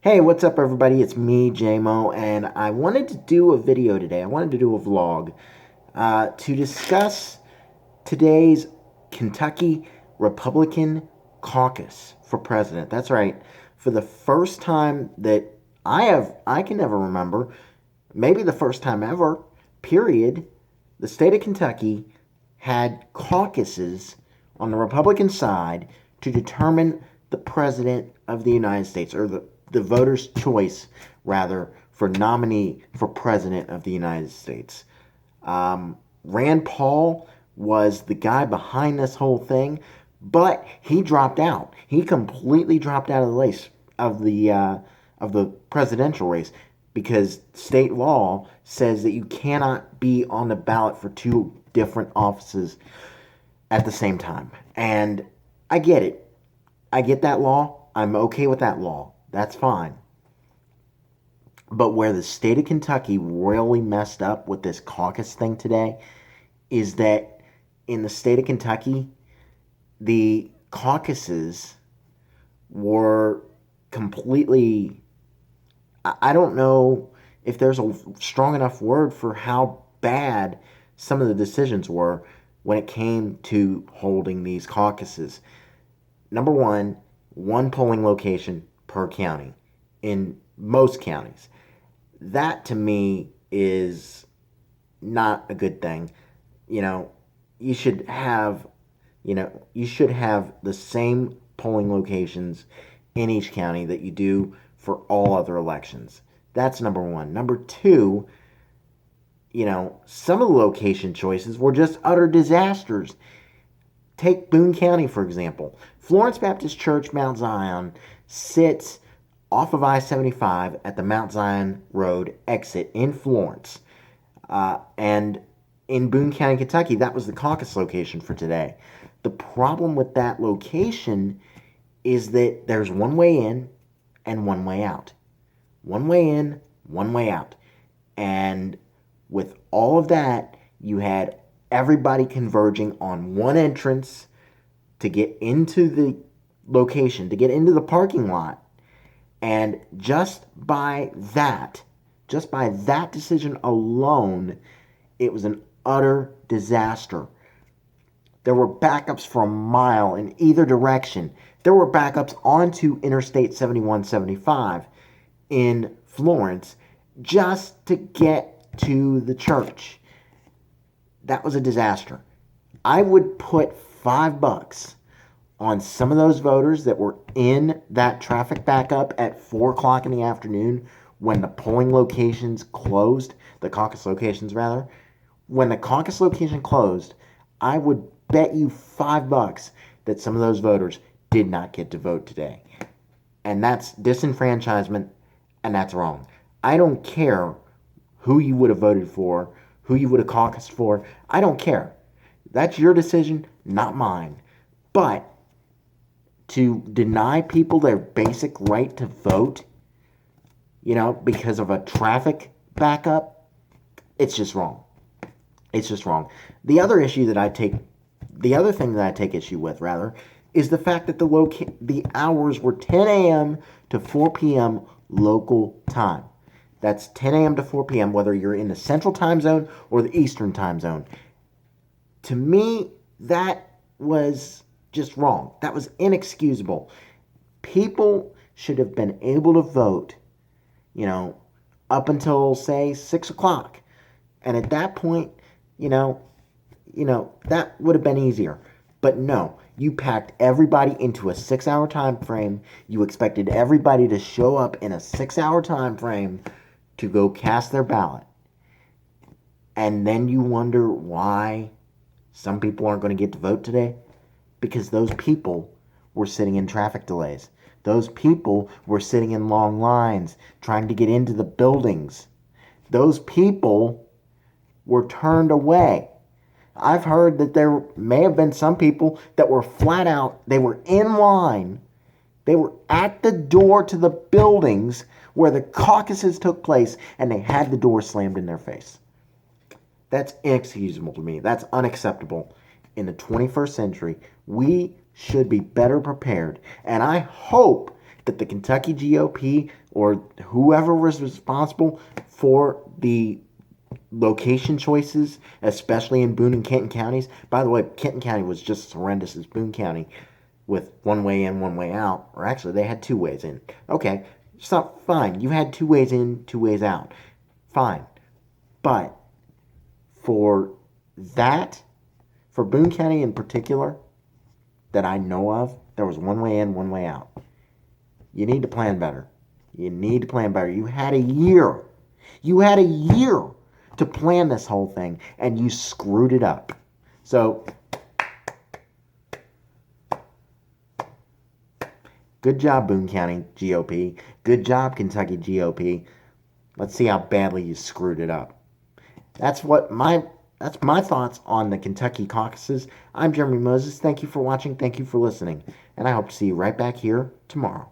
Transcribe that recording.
Hey, what's up, everybody? It's me, JMO, and I wanted to do a video today. I wanted to do a vlog to discuss today's Kentucky Republican Caucus for president. That's right. For the first time that I can never remember, maybe the first time ever, period, the state of Kentucky had caucuses on the Republican side to determine the president of the United States, or the voters' choice, rather, for nominee for president of the United States. Rand Paul was the guy behind this whole thing, but he dropped out. He completely dropped out of the race of the presidential race because state law says that you cannot be on the ballot for two different offices at the same time. And I get it. I get that law. I'm okay with that law. That's fine. But where the state of Kentucky royally messed up with this caucus thing today is that in the state of Kentucky, the caucuses were completely, I don't know if there's a strong enough word for how bad some of the decisions were when it came to holding these caucuses. Number one polling location per county in most counties. That to me is not a good thing. You know, you should have, you should have the same polling locations in each county that you do for all other elections. That's number one. Number two, some of the location choices were just utter disasters. Take Boone County, for example. Florence Baptist Church, Mount Zion, sits off of I-75 at the Mount Zion Road exit in Florence. And in Boone County, Kentucky, that was the caucus location for today. The problem with that location is that there's one way in and one way out. One way in, one way out. And with all of that, you had everybody converging on one entrance to get into the location, to get into the parking lot. And just by that decision alone, it was an utter disaster. There were backups for a mile in either direction. There were backups onto Interstate 7175 in Florence just to get to the church. That was a disaster. I would put $5 on some of those voters that were in that traffic backup at 4 o'clock in the afternoon when the polling locations closed, the caucus locations rather. When the caucus location closed, I would bet you $5 that some of those voters did not get to vote today. And that's disenfranchisement, and that's wrong. I don't care who you would have voted for, who you would have caucused for. I don't care. That's your decision, not mine. But to deny people their basic right to vote, because of a traffic backup, it's just wrong. It's just wrong. The other thing that I take issue with, rather, is the fact that the hours were 10 a.m. to 4 p.m. local time. That's 10 a.m. to 4 p.m., whether you're in the Central Time Zone or the Eastern Time Zone. To me, that was just wrong. That was inexcusable. People should have been able to vote, up until, say, 6 o'clock. And at that point, that would have been easier. But no, you packed everybody into a 6-hour time frame. You expected everybody to show up in a 6-hour time frame to go cast their ballot. And then you wonder why some people aren't going to get to vote today? Because those people were sitting in traffic delays. Those people were sitting in long lines trying to get into the buildings. Those people were turned away. I've heard that there may have been some people that were flat out, they were in line, they were at the door to the buildings where the caucuses took place, and they had the door slammed in their face. That's inexcusable to me. That's unacceptable. In the 21st century, we should be better prepared. And I hope that the Kentucky GOP or whoever was responsible for the location choices, especially in Boone and Kenton counties. By the way, Kenton County was just as horrendous as Boone County with one way in, one way out. Or actually, they had two ways in. Okay, so fine. You had two ways in, two ways out. Fine. But for Boone County in particular, that I know of, there was one way in, one way out. You need to plan better. You need to plan better. You had a year. You had a year to plan this whole thing, and you screwed it up. So, good job, Boone County GOP. Good job, Kentucky GOP. Let's see how badly you screwed it up. That's my thoughts on the Kentucky caucuses. I'm Jeremy Moses. Thank you for watching. Thank you for listening. And I hope to see you right back here tomorrow.